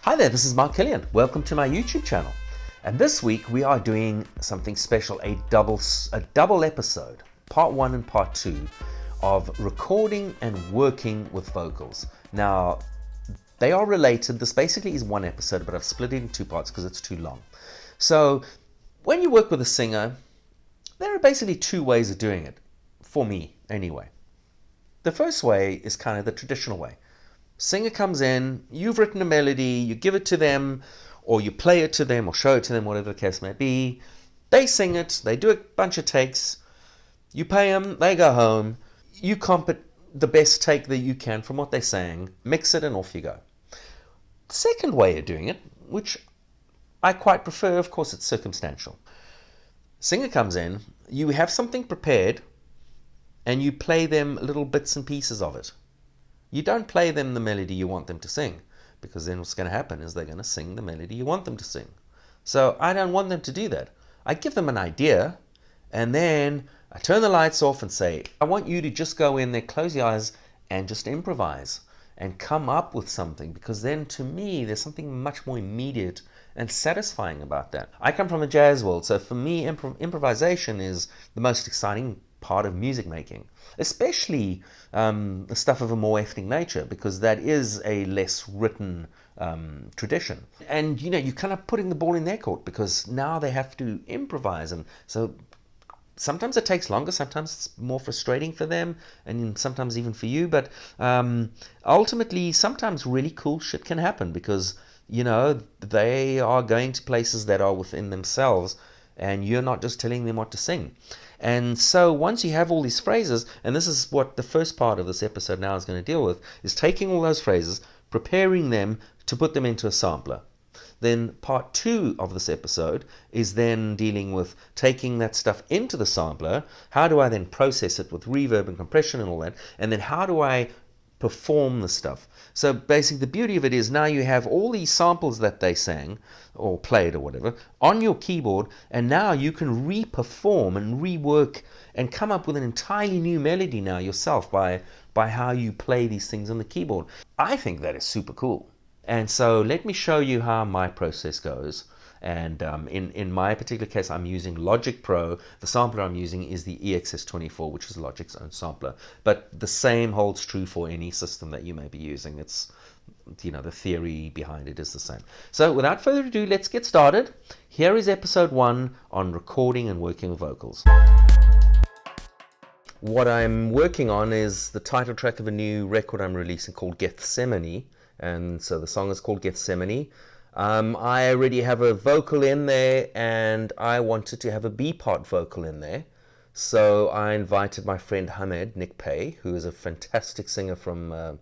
Hi there, this is Mark Killian. Welcome to my YouTube channel. And this week we are doing something special, a double episode, part 1 and part 2 of recording and working with vocals. Now, they are related. This basically is one episode, but I've split it in 2 parts because it's too long. So, when you work with a singer, there are basically 2 ways of doing it, for me anyway. The first way is kind of the traditional way. Singer comes in, you've written a melody, you give it to them, or you play it to them, or show it to them, whatever the case may be. They sing it, they do a bunch of takes, you pay them, they go home, you comp it the best take that you can from what they're saying, mix it, and off you go. The second way of doing it, which I quite prefer, of course it's circumstantial. Singer comes in, you have something prepared, and you play them little bits and pieces of it. You don't play them the melody you want them to sing, because then what's going to happen is they're going to sing the melody you want them to sing. So I don't want them to do that. I give them an idea, and then I turn the lights off and say, I want you to just go in there, close your eyes, and just improvise and come up with something, because then to me there's something much more immediate and satisfying about that. I come from a jazz world, so for me improvisation is the most exciting part of music making, especially the stuff of a more ethnic nature, because that is a less written tradition. And you're kind of putting the ball in their court, because now they have to improvise, and so sometimes it takes longer, sometimes it's more frustrating for them, and sometimes even for you, but ultimately sometimes really cool shit can happen, because they are going to places that are within themselves, and you're not just telling them what to sing. And so once you have all these phrases, and this is what the first part of this episode now is going to deal with, is taking all those phrases, preparing them to put them into a sampler. Then part 2 of this episode is then dealing with taking that stuff into the sampler. How do I then process it with reverb and compression and all that? And then how do I perform the stuff? So basically the beauty of it is now you have all these samples that they sang or played or whatever on your keyboard, and now you can re-perform and rework and come up with an entirely new melody now yourself by how you play these things on the keyboard. I think that is super cool. And so let me show you how my process goes. And in my particular case, I'm using Logic Pro. The sampler I'm using is the EXS24, which is Logic's own sampler. But the same holds true for any system that you may be using. It's, the theory behind it is the same. So without further ado, let's get started. Here is episode 1 on recording and working with vocals. What I'm working on is the title track of a new record I'm releasing called Gethsemane. And so the song is called Gethsemane. I already have a vocal in there, and I wanted to have a B-part vocal in there. So I invited my friend Nikpay, who is a fantastic singer from, a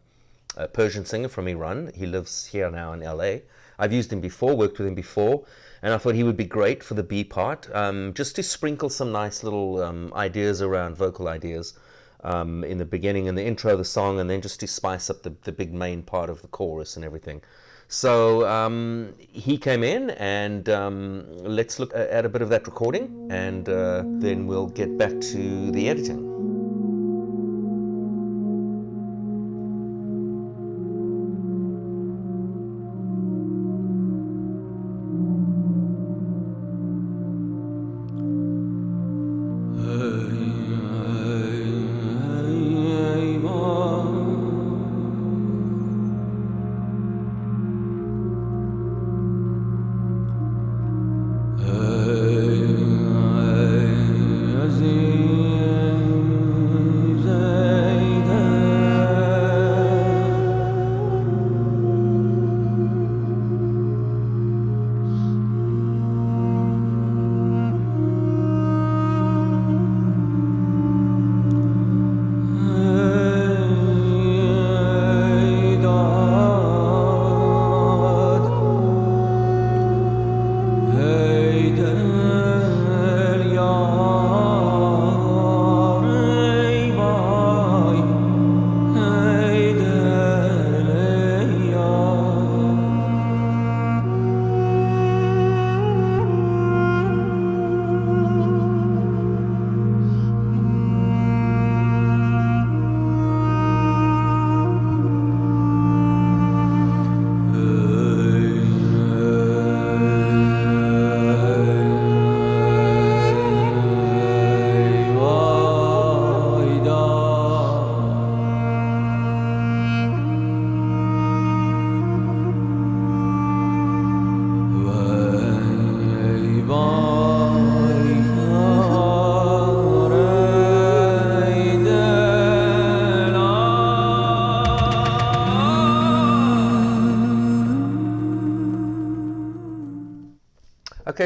Persian singer from Iran. He lives here now in LA. I've used him before, worked with him before, and I thought he would be great for the B-part, just to sprinkle some nice little ideas around, vocal ideas, in the beginning and the intro of the song, and then just to spice up the big main part of the chorus and everything. So he came in, and let's look at a bit of that recording, and then we'll get back to the editing.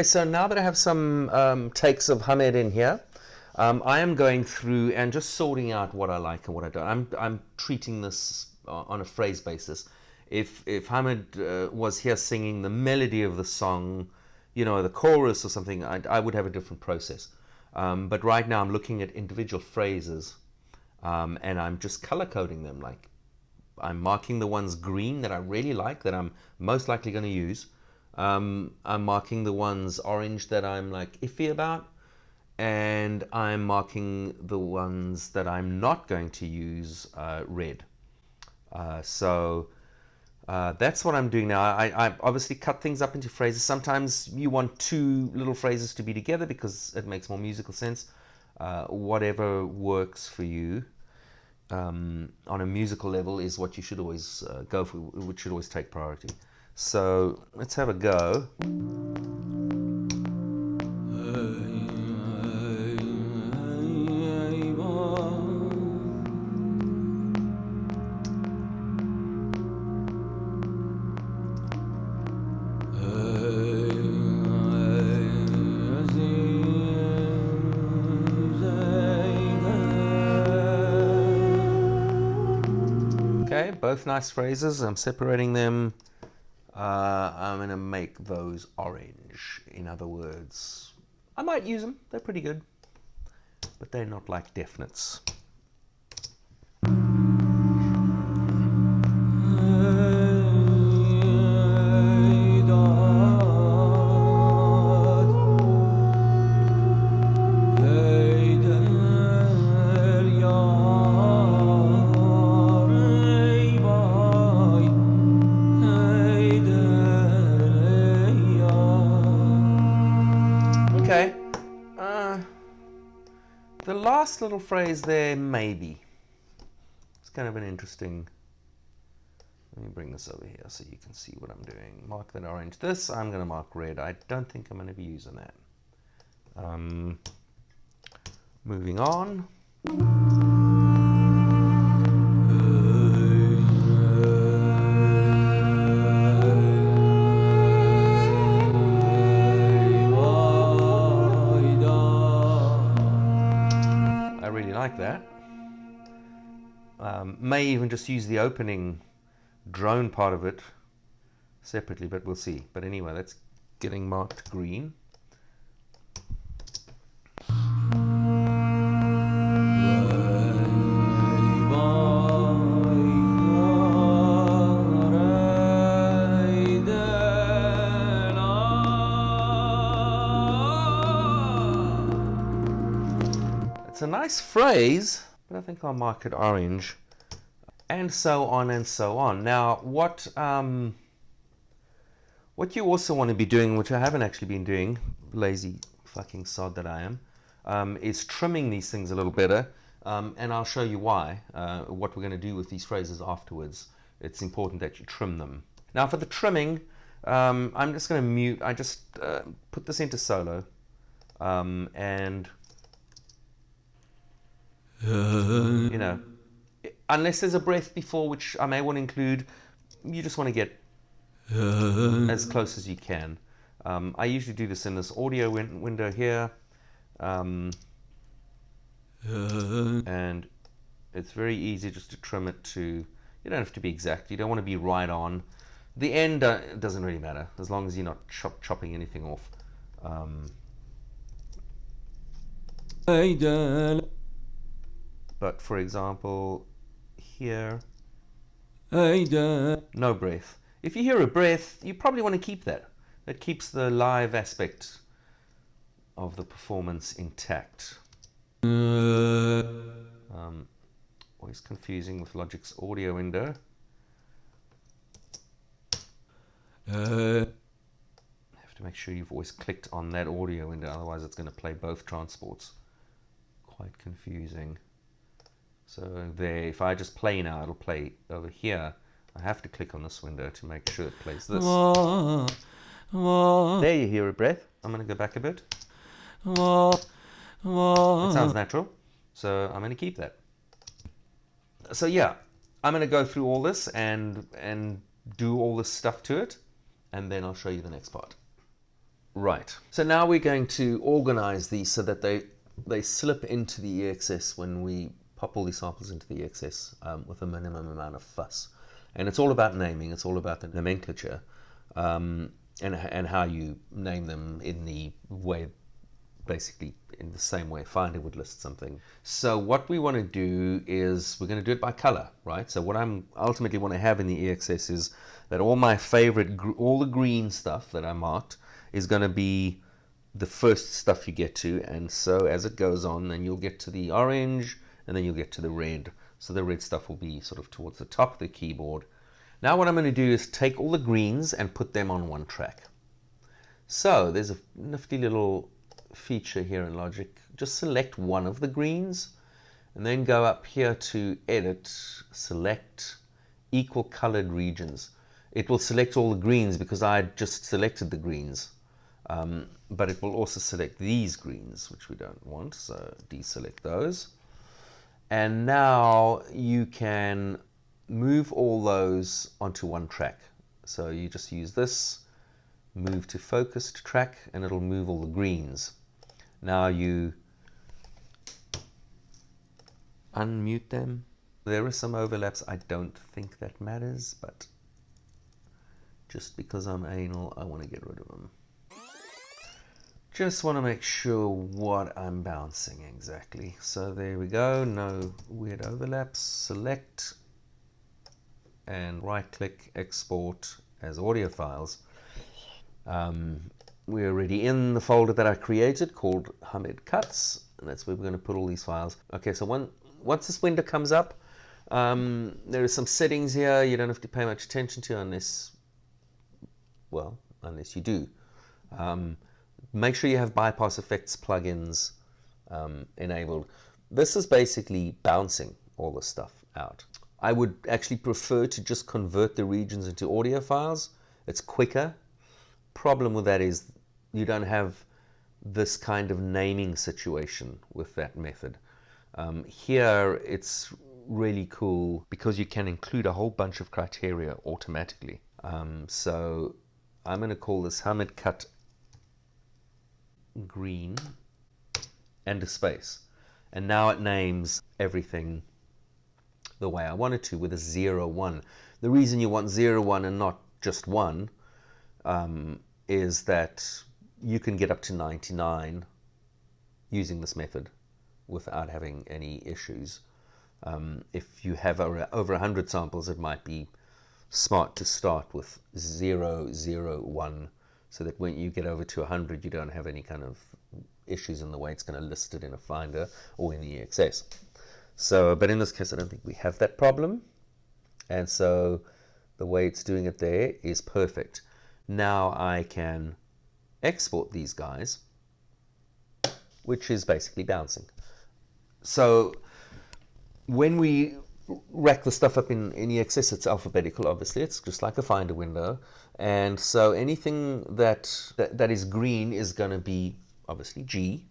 Okay, so now that I have some takes of Hamed in here, I am going through and just sorting out what I like and what I don't. I'm treating this on a phrase basis. If Hamed was here singing the melody of the song, you know, the chorus or something, I would have a different process. But right now I'm looking at individual phrases, and I'm just color coding them. Like, I'm marking the ones green that I really like, that I'm most likely going to use. I'm marking the ones orange that I'm like iffy about, and I'm marking the ones that I'm not going to use red. So that's what I'm doing now. I obviously cut things up into phrases. Sometimes you want two little phrases to be together because it makes more musical sense. Whatever works for you on a musical level is what you should always go for, which should always take priority. So let's have a go. Okay, both nice phrases. I'm separating them. I'm going to make those orange. In other words, I might use them. They're pretty good, but they're not like definites. Okay, the last little phrase there, maybe. It's kind of an interesting. Let me bring this over here so you can see what I'm doing. Mark that orange. This I'm going to mark red. I don't think I'm going to be using that. Moving on. Like that. May even just use the opening drone part of it separately, but we'll see. But anyway, that's getting marked green. It's a nice phrase, but I think I'll mark it orange, and so on and so on. Now, what you also want to be doing, which I haven't actually been doing, lazy fucking sod that I am, is trimming these things a little better, and I'll show you why, what we're going to do with these phrases afterwards. It's important that you trim them. Now, for the trimming, I'm just going to mute. I just put this into solo, and you know, unless there's a breath before, which I may want to include, you just want to get as close as you can. I usually do this in this audio window here, and it's very easy just to trim it to, you don't have to be exact, you don't want to be right on. The end doesn't really matter, as long as you're not chopping anything off. But for example, here, no breath. If you hear a breath, you probably want to keep that. That keeps the live aspect of the performance intact. Always confusing with Logic's audio window. You have to make sure you've always clicked on that audio window, otherwise it's going to play both transports. Quite confusing. So there, if I just play now, it'll play over here. I have to click on this window to make sure it plays this. There you hear a breath. I'm going to go back a bit. It sounds natural, so I'm going to keep that. So yeah, I'm going to go through all this and do all this stuff to it, and then I'll show you the next part. Right, so now we're going to organize these so that they slip into the EXS when we pop all these samples into the EXS with a minimum amount of fuss. And it's all about naming, it's all about the nomenclature, and how you name them in the way, basically in the same way Finder would list something. So what we want to do is we're going to do it by color, right? So what I'm ultimately want to have in the EXS is that all my favorite, all the green stuff that I marked is going to be the first stuff you get to, and so as it goes on, then you'll get to the orange, and then you'll get to the red. So the red stuff will be sort of towards the top of the keyboard. Now what I'm going to do is take all the greens and put them on one track. So there's a nifty little feature here in Logic. Just select one of the greens, and then go up here to Edit, select Equal Colored Regions. It will select all the greens because I just selected the greens. But it will also select these greens, which we don't want, so deselect those. And now you can move all those onto one track. So you just use this, move to focused track, and it'll move all the greens. Now you unmute them. There are some overlaps. I don't think that matters, but just because I'm anal, I want to get rid of them. Just want to make sure what I'm bouncing exactly. So there we go, no weird overlaps. Select and right click, export as audio files. We're already in the folder that I created called Hamed Cuts, and that's where we're going to put all these files. Okay, so once this window comes up, there are some settings here you don't have to pay much attention to unless you do. Make sure you have bypass effects plugins enabled. This is basically bouncing all the stuff out. I would actually prefer to just convert the regions into audio files. It's quicker. Problem with that is you don't have this kind of naming situation with that method. Here it's really cool because you can include a whole bunch of criteria automatically. So I'm going to call this Hamed Cut green and a space, and now it names everything the way I want it to, with a 0, 1. The reason you want 0, 1 and not just 1 is that you can get up to 99 using this method without having any issues. If you have over 100 samples, it might be smart to start with 0, 0, 1, so that when you get over to 100, you don't have any kind of issues in the way it's going to list it in a Finder or in the EXS. So, but in this case, I don't think we have that problem. And so the way it's doing it there is perfect. Now I can export these guys, which is basically bouncing. So when we rack the stuff up in EXS, it's alphabetical, obviously. It's just like a Finder window. And so anything that is green is going to be obviously G.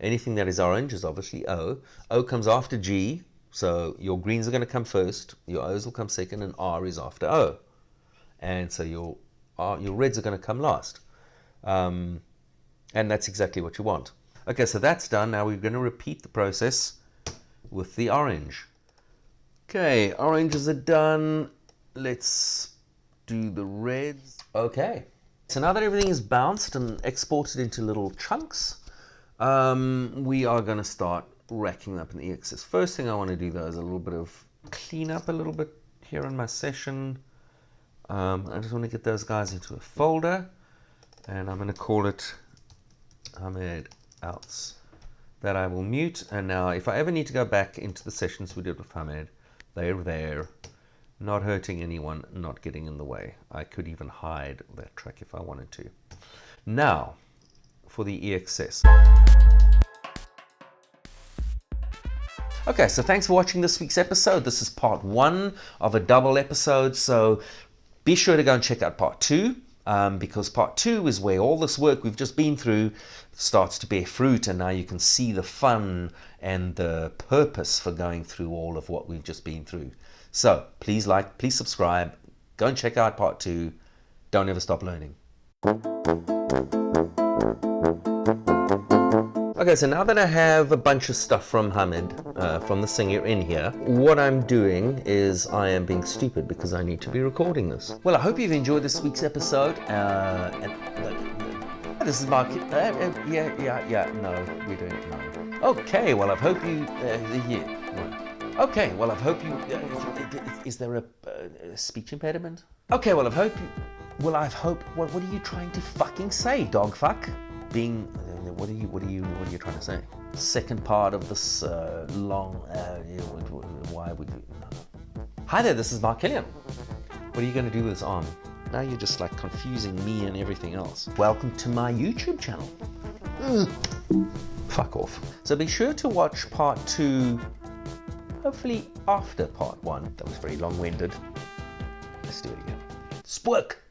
Anything that is orange is obviously O. O comes after G, so your greens are going to come first, your O's will come second, and R is after O. And so your reds are going to come last. And that's exactly what you want. Okay, so that's done. Now we're going to repeat the process with the orange. Okay, oranges are done. Let's do the reds. Okay, so now that everything is bounced and exported into little chunks, we are going to start racking up in the EXS. First thing I want to do though is a little bit of clean up a little bit here in my session. I just want to get those guys into a folder, and I'm going to call it Hamed Outs. That I will mute, and now if I ever need to go back into the sessions we did with Hamed, they're there, not hurting anyone, not getting in the way. I could even hide that track if I wanted to. Now, for the EXS. Okay, so thanks for watching this week's episode. This is part 1 of a double episode, so be sure to go and check out part 2, because part 2 is where all this work we've just been through starts to bear fruit, and now you can see the fun and the purpose for going through all of what we've just been through. So please like, please subscribe, go and check out part 2. Don't ever stop learning. Okay, so now that I have a bunch of stuff from Hamid, from the singer in here, what I'm doing is I am being stupid because I need to be recording this. Well, I hope you've enjoyed this week's episode. This is Mark. No, we don't know. Okay, well, I hope you. Okay, well, I hope you. Is there a speech impediment? Okay, well, I hope you. Well, I hope. What are you trying to fucking say, dog fuck? Being. What are you trying to say? Second part of this long. Why would you? No. Hi there, this is Mark Killian. What are you going to do with this arm? Now you're just like confusing me and everything else. Welcome to my YouTube channel. Fuck off. So be sure to watch part 2, hopefully after part 1. That was very long-winded. Let's do it again. Spook!